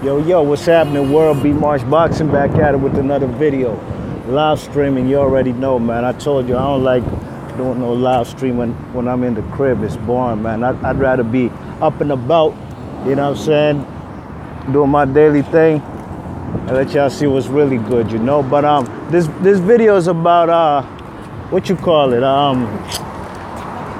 Yo, what's happening, world? B Marsh Boxing back at it with another video. Live streaming, you already know, man. I told you I don't like doing no live streaming when I'm in the crib. It's boring, man. I'd rather be up and about, you know what I'm saying? Doing my daily thing and let y'all see what's really good, you know? But this video is about, what you call it?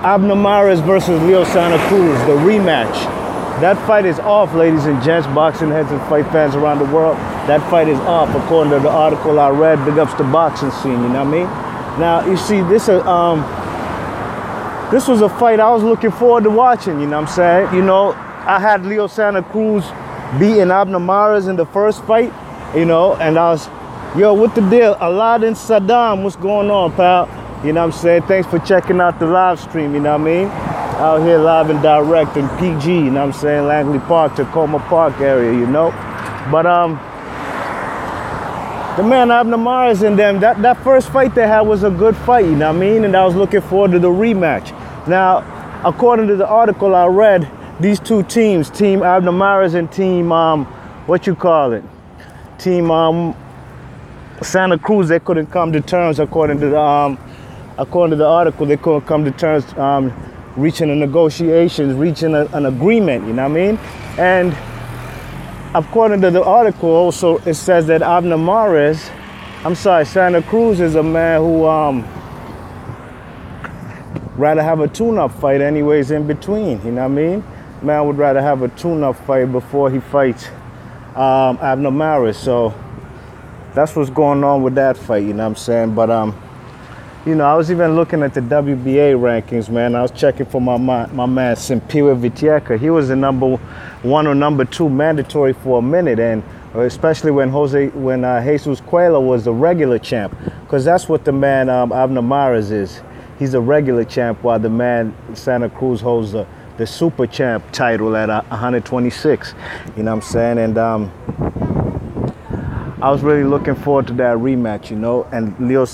Abner versus Leo Santa Cruz, the rematch. That fight is off, ladies and gents, boxing heads and fight fans around the world. That fight is off, according to the article I read. Big ups the boxing scene, you know what I mean? Now, you see, this was a fight I was looking forward to watching, you know what I'm saying? You know, I had Leo Santa Cruz beating Abner in the first fight, you know, and I was, yo, what the deal? Aladdin Saddam, what's going on, pal? You know what I'm saying? Thanks for checking out the live stream, you know what I mean? Out here live and direct in PG, you know what I'm saying? Langley Park, Tacoma Park area, you know? But the man Abner and them, that first fight they had was a good fight, you know what I mean? And I was looking forward to the rematch. Now, according to the article I read, these two teams, Team Abner and Team, what you call it? Team Santa Cruz, they couldn't come to terms according to the article, they couldn't come to terms reaching a negotiations, reaching an agreement, you know what I mean? And according to the article also, it says that Santa Cruz is a man who rather have a tune-up fight anyways in between, you know what I mean? Man would rather have a tune-up fight before he fights Abner. So that's what's going on with that fight, you know what I'm saying? But you know, I was even looking at the WBA rankings, man. I was checking for my man Simpiwe Vitieka. He was the #1 or #2 mandatory for a minute, and especially when Jesus Cuellar was the regular champ, because that's what the man Abner is. He's a regular champ, while the man Santa Cruz holds the super champ title at 126. You know what I'm saying? And I was really looking forward to that rematch, you know, and Leo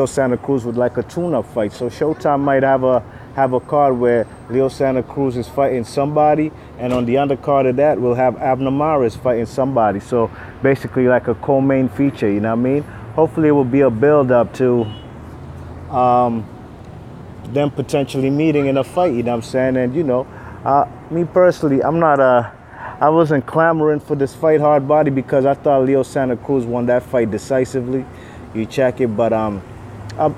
Santa Cruz would like a tune-up fight. So Showtime might have a card where Leo Santa Cruz is fighting somebody, and on the undercard of that, we'll have Abner fighting somebody. So basically like a co-main feature, you know what I mean? Hopefully it will be a build-up to them potentially meeting in a fight, you know what I'm saying? And, you know, me personally, I wasn't clamoring for this fight hard body because I thought Leo Santa Cruz won that fight decisively. You check it, but I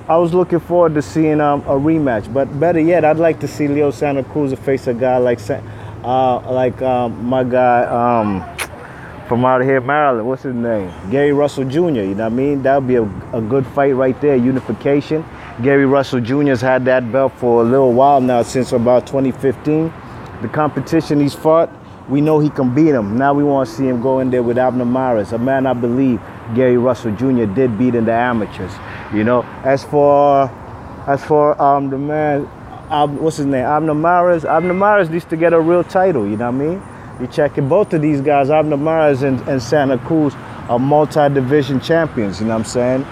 was looking forward to seeing a rematch. But better yet, I'd like to see Leo Santa Cruz face a guy like my guy from out here, Maryland. What's his name? Gary Russell Jr. You know what I mean? That would be a good fight right there. Unification. Gary Russell Jr.'s had that belt for a little while now, since about 2015. The competition he's fought, we know he can beat him. Now we want to see him go in there with Abner, a man I believe Gary Russell Jr. did beat in the amateurs. You know, as for the man, what's his name, Abner needs to get a real title. You know what I mean? You check it, both of these guys, Abner and Santa Cruz, are multi-division champions. You know what I'm saying?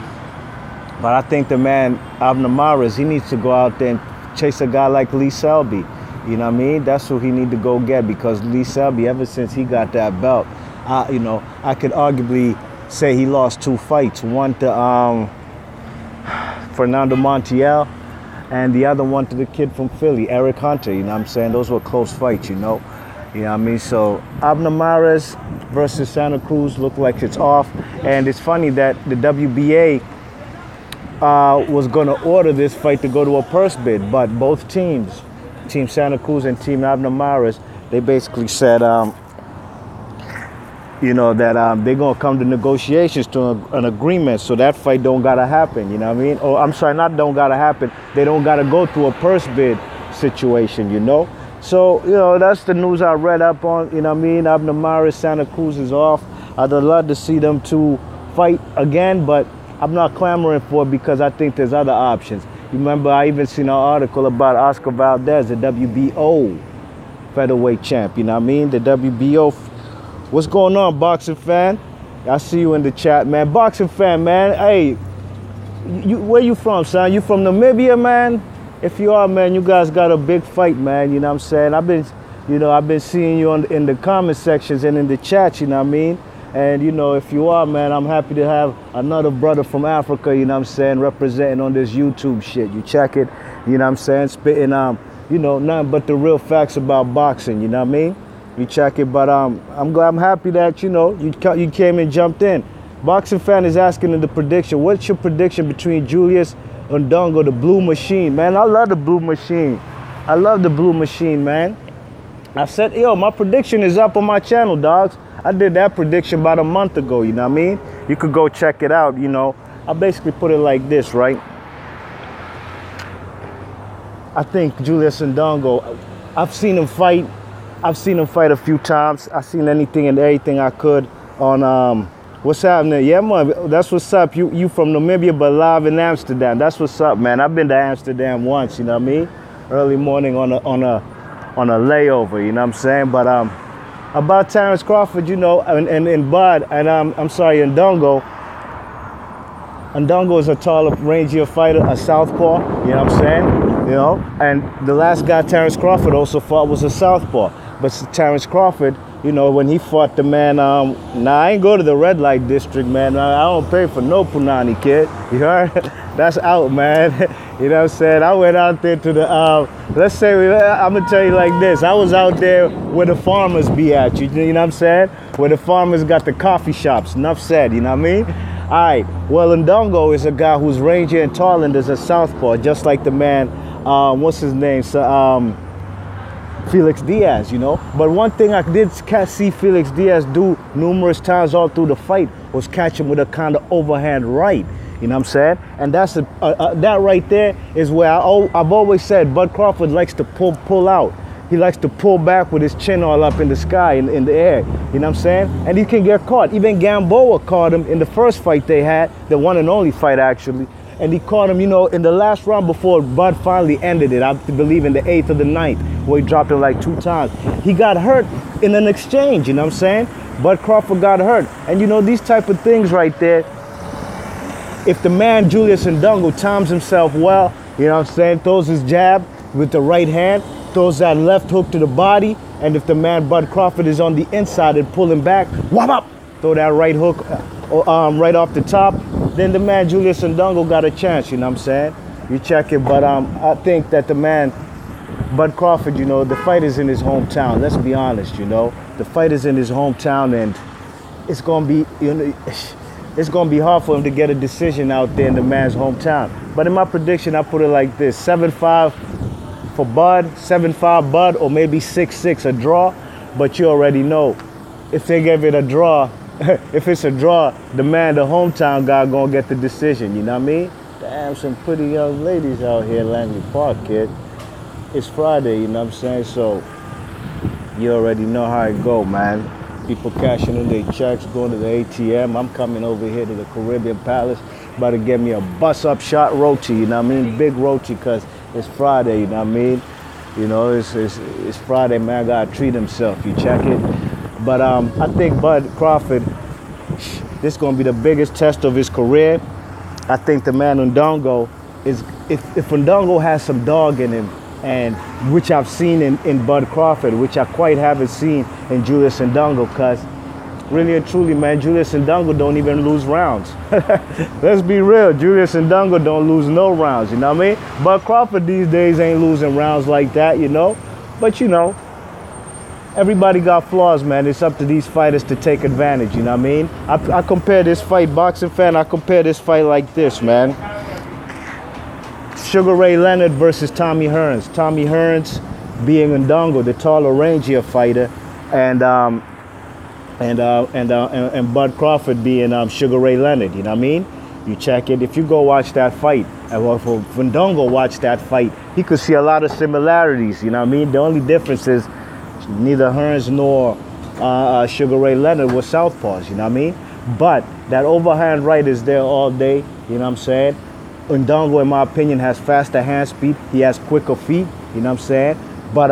But I think the man Abner, he needs to go out there and chase a guy like Lee Selby. You know what I mean? That's who he need to go get, because Lee Selby, ever since he got that belt, you know, I could arguably say he lost 2 fights. One to Fernando Montiel, and the other one to the kid from Philly, Eric Hunter. You know what I'm saying? Those were close fights, you know? You know what I mean? So Abner versus Santa Cruz look like it's off. And it's funny that the WBA was going to order this fight to go to a purse bid, but both teams, Team Santa Cruz and Team Abner, they basically said, you know, that they're going to come to negotiations to an agreement, so that fight don't got to happen, you know what I mean? Or I'm sorry, not don't got to happen. They don't got to go through a purse bid situation, you know? So, you know, that's the news I read up on, you know what I mean? Abner, Santa Cruz is off. I'd love to see them two fight again, but I'm not clamoring for it because I think there's other options. You remember, I even seen an article about Oscar Valdez, the WBO featherweight champ, you know what I mean? The WBO. What's going on, boxing fan? I see you in the chat, man. Boxing fan, man. Hey, where you from, son? You from Namibia, man? If you are, man, you guys got a big fight, man. You know what I'm saying? I've been You know, I've been seeing you in the comment sections and in the chats, you know what I mean? And, you know, if you are, man, I'm happy to have another brother from Africa, you know what I'm saying, representing on this YouTube shit. You check it, you know what I'm saying, spitting, you know, nothing but the real facts about boxing, you know what I mean? You check it, but I'm happy that, you know, you came and jumped in. Boxing Fan is asking in the prediction, what's your prediction between Julius Ndongo, the Blue Machine? Man, I love the Blue Machine. I love the Blue Machine, man. I said, yo, my prediction is up on my channel, dogs. I did that prediction about a month ago, you know what I mean? You could go check it out, you know. I basically put it like this, right? I think Julius Ndongo, I've seen him fight. I've seen him fight a few times. I've seen anything and everything I could on, what's happening? Yeah, man, that's what's up. You from Namibia, but live in Amsterdam. That's what's up, man. I've been to Amsterdam once, you know what I mean? Early morning on a layover, you know what I'm saying? But about Terrence Crawford, you know, and Bud, and I'm sorry, Ndongo. Ndongo is a taller, rangier fighter, a southpaw, you know what I'm saying? You know, and the last guy Terrence Crawford also fought was a southpaw. But Terrence Crawford, you know, when he fought the man, I ain't go to the red light district, man. I don't pay for no punani, kid. You heard? That's out, man. You know what I'm saying? I went out there to the, let's say, I'm going to tell you like this. I was out there where the farmers be at, you know what I'm saying? Where the farmers got the coffee shops, enough said, you know what I mean? All right, well, Ndongo is a guy who's rangy and tall and is a southpaw, just like the man, what's his name? So, Felix Diaz, you know. But one thing I did see Felix Diaz do numerous times all through the fight was catch him with a kind of overhand right. You know what I'm saying? And that's that right there is where I've always said Bud Crawford likes to pull out. He likes to pull back with his chin all up in the sky, in the air. You know what I'm saying? And he can get caught. Even Gamboa caught him in the first fight they had, the one and only fight actually. And he caught him, you know, in the last round before Bud finally ended it. I believe in the 8th or the 9th, where he dropped him like 2 times. He got hurt in an exchange, you know what I'm saying? Bud Crawford got hurt. And you know, these type of things right there, if the man Julius Ndongo times himself well, you know what I'm saying, throws his jab with the right hand, throws that left hook to the body, and if the man Bud Crawford is on the inside and pulling back, whop up, throw that right hook right off the top, then the man Julius Ndongo got a chance, you know what I'm saying? You check it, but I think that the man Bud Crawford, you know, the fight is in his hometown. Let's be honest, you know, the fight is in his hometown, and it's gonna be, you know, it's gonna be hard for him to get a decision out there in the man's hometown. But in my prediction, I put it like this: 7-5 for Bud, 7-5 Bud, or maybe 6-6 a draw. But you already know, if they give it a draw, if it's a draw, the man, the hometown guy, gonna get the decision. You know what I mean? Damn, some pretty young ladies out here, Langley Park, kid. It's Friday, you know what I'm saying? So you already know how it go, man. People cashing in their checks, going to the ATM. I'm coming over here to the Caribbean Palace, about to get me a bus-up shot roti, you know what I mean? Big roti, because it's Friday, you know what I mean? You know, it's Friday, man. Gotta treat himself, you check it. But I think Bud Crawford, this is gonna be the biggest test of his career. I think the man Ndongo is, if Ndongo has some dog in him, and which I've seen in Bud Crawford, which I quite haven't seen in Julius Ndongo, because really and truly, man, Julius Ndongo don't even lose rounds. Let's be real, Julius Ndongo don't lose no rounds, you know what I mean? Bud Crawford these days ain't losing rounds like that, you know? But you know, everybody got flaws, man. It's up to these fighters to take advantage, you know what I mean? I compare this fight, Boxing Fan, I compare this fight like this, man. Sugar Ray Leonard versus Tommy Hearns. Tommy Hearns being Ndongo, the taller, rangier fighter, and Bud Crawford being Sugar Ray Leonard. You know what I mean? You check it. If you go watch that fight, and if Ndongo watch that fight, he could see a lot of similarities. You know what I mean? The only difference is neither Hearns nor Sugar Ray Leonard were southpaws. You know what I mean? But that overhand right is there all day. You know what I'm saying? Ndongo, in my opinion, has faster hand speed. He has quicker feet, you know what I'm saying? But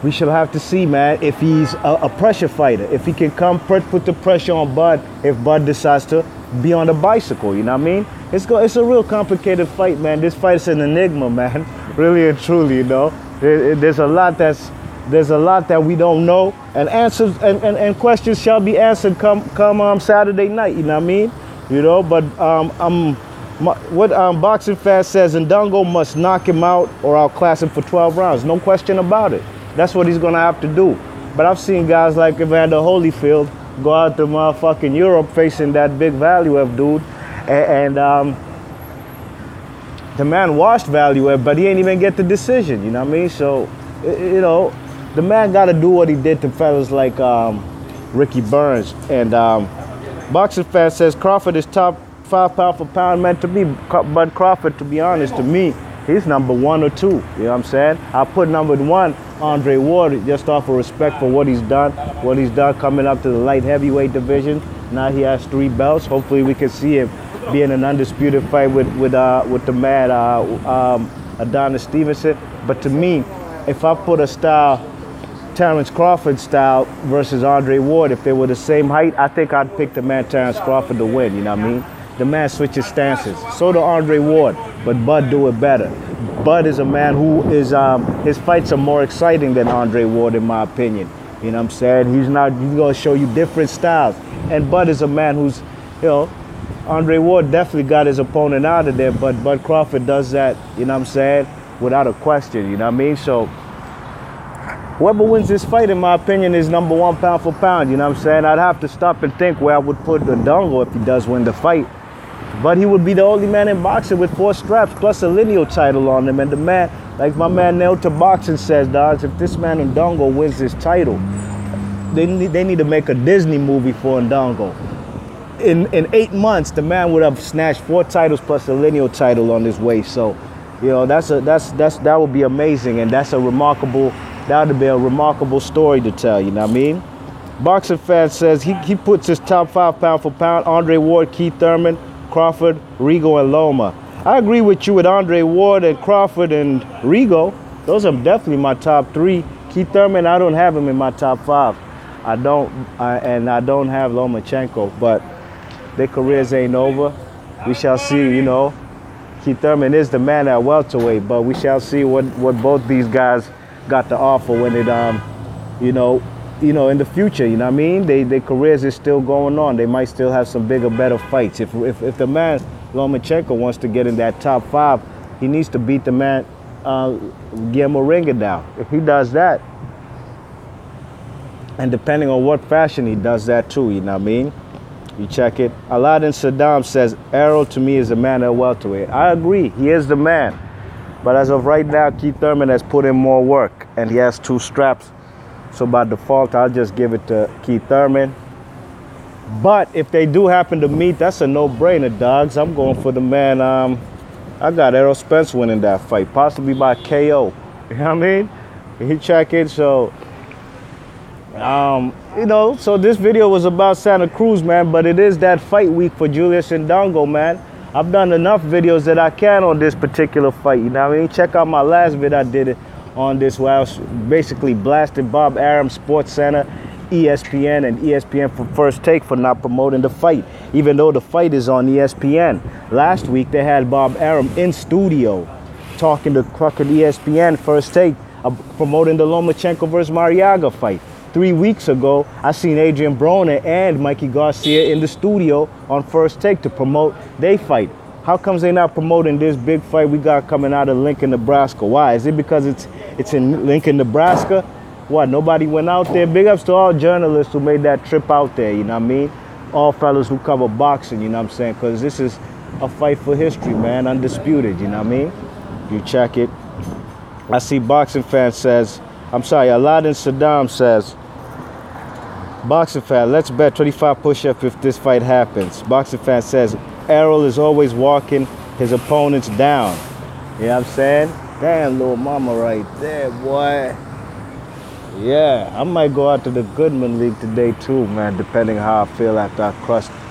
we shall have to see, man, if he's a pressure fighter. If he can come put the pressure on Bud, if Bud decides to be on the bicycle, you know what I mean? It's a real complicated fight, man. This fight is an enigma, man. Really and truly, you know? There's a lot that's there's a lot that we don't know, and answers and questions shall be answered come Saturday night. You know what I mean? You know, but what Boxing Fan says, Ndongo must knock him out or outclass him for 12 rounds. No question about it. That's what he's gonna have to do. But I've seen guys like Evander Holyfield go out to motherfucking Europe facing that big Valuev dude, and the man washed Valuev, but he ain't even get the decision. You know what I mean? So, you know, the man got to do what he did to fellas like Ricky Burns. And Boxing Fan says Crawford is top 5 pound for pound man. To me, Bud Crawford, to be honest, to me, he's number 1 or 2. You know what I'm saying? I put number 1 Andre Ward just off of respect for what he's done coming up to the light heavyweight division. Now he has 3 belts. Hopefully we can see him be in an undisputed fight with the man Adonis Stevenson. But to me, if I put a style, Terrence Crawford style versus Andre Ward, if they were the same height, I think I'd pick the man Terrence Crawford to win. You know what I mean? The man switches stances. So do Andre Ward, but Bud do it better. Bud is a man who is, his fights are more exciting than Andre Ward, in my opinion. You know what I'm saying? He's going to show you different styles. And Bud is a man who's, you know, Andre Ward definitely got his opponent out of there, but Bud Crawford does that, you know what I'm saying, without a question, you know what I mean? So whoever wins this fight, in my opinion, is number 1 pound for pound, you know what I'm saying? I'd have to stop and think where I would put Ndongo if he does win the fight. But he would be the only man in boxing with 4 straps plus a lineal title on him. And the man, like my man Nail to Boxing says, dogs, if this man Ndongo wins this title, they need to make a Disney movie for Ndongo. In 8 months, the man would have snatched 4 titles plus a lineal title on his way. So, you know, that would be amazing, and that would be a remarkable story to tell. You know what I mean? Boxing Fan says he puts his top 5 pound for pound: Andre Ward, Keith Thurman, Crawford, Rigo, and Loma. I agree with you with Andre Ward and Crawford and Rigo. Those are definitely my top 3. Keith Thurman, I don't have him in my top 5. I don't have Lomachenko, but their careers ain't over. We shall see, you know. Keith Thurman is the man at welterweight, but we shall see what both these guys got to offer when it, you know, in the future, you know what I mean? Their careers is still going on. They might still have some bigger, better fights. If the man Lomachenko wants to get in that top 5, he needs to beat the man Guillermo Ringa down. If he does that, and depending on what fashion he does that too, you know what I mean? You check it. Aladdin Saddam says, Errol to me is a man at welterweight. I agree, he is the man. But as of right now, Keith Thurman has put in more work, and he has 2 straps. So by default, I'll just give it to Keith Thurman. But if they do happen to meet, that's a no-brainer, dogs. I'm going for the man. I got Errol Spence winning that fight, possibly by KO. You know what I mean? You check it, so... you know, so this video was about Santa Cruz, man, but it is that fight week for Julius Ndongo, man. I've done enough videos that I can on this particular fight, you know what I mean? Check out my last video I did it on this where I was basically blasted Bob Arum, Sports Center, ESPN, and ESPN for First Take for not promoting the fight, even though the fight is on ESPN. Last week, they had Bob Arum in studio talking to fucking ESPN First Take, promoting the Lomachenko versus Mariaga fight. 3 weeks ago, I seen Adrian Broner and Mikey Garcia in the studio on First Take to promote their fight. How comes they not promoting this big fight we got coming out of Lincoln, Nebraska? Why? Is it because it's in Lincoln, Nebraska? What, nobody went out there? Big ups to all journalists who made that trip out there, you know what I mean? All fellas who cover boxing, you know what I'm saying? Because this is a fight for history, man, undisputed, you know what I mean? You check it. I see Boxing Fan says, I'm sorry, Aladdin Saddam says, Boxing Fan, let's bet 25 push-up if this fight happens. Boxing Fan says, Errol is always walking his opponents down. You know what I'm saying? Damn, little mama right there, boy. Yeah, I might go out to the Goodman League today too, man, depending how I feel after I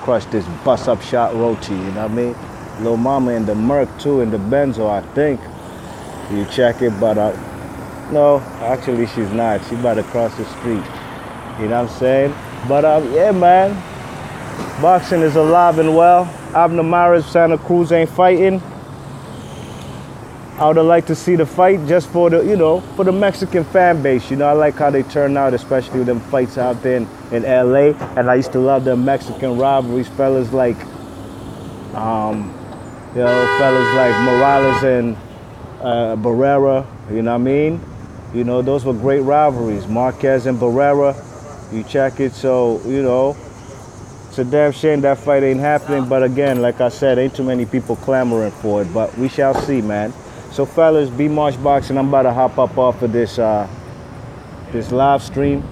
crush this bust-up shot roti, you know what I mean? Little mama in the Merc too, in the Benzo, I think. You check it, but no, actually she's not. She about to cross the street. You know what I'm saying? But yeah, man, boxing is alive and well. Abner Maris, Santa Cruz ain't fighting. I would have liked to see the fight just for the, for the Mexican fan base. I like how they turn out, especially with them fights out there in LA. And I used to love the Mexican rivalries, fellas like, fellas like Morales and Barrera. You know what I mean? Those were great rivalries. Marquez and Barrera. You check it, so it's a damn shame that fight ain't happening. But again, like I said, ain't too many people clamoring for it. But we shall see, man. So fellas, B Marsh Boxing, I'm about to hop up off of this this live stream.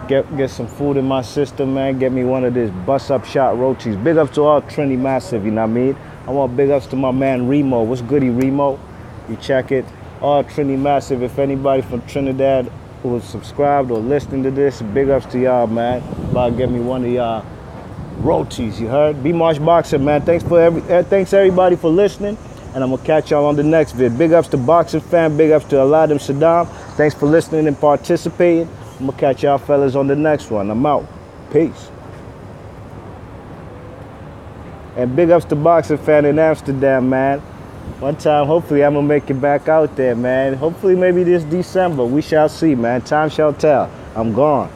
Get some food in my system, man. Get me one of these bust-up shot rotis. Big ups to all Trinity Massive, you know what I mean? I want big ups to my man Remo. What's goody, Remo? You check it. All Trinity Massive. If anybody from Trinidad who was subscribed or listening to this, big ups to y'all, man. About to get me one of y'all rotis, you heard? B Marsh Boxing, man. Thanks everybody for listening. And I'm going to catch y'all on the next vid. Big ups to Boxing Fan. Big ups to Aladdin Saddam. Thanks for listening and participating. I'm going to catch y'all fellas on the next one. I'm out. Peace. And big ups to Boxing Fan in Amsterdam, man. One time, hopefully, I'm going to make it back out there, man. Hopefully, maybe this December. We shall see, man. Time shall tell. I'm gone.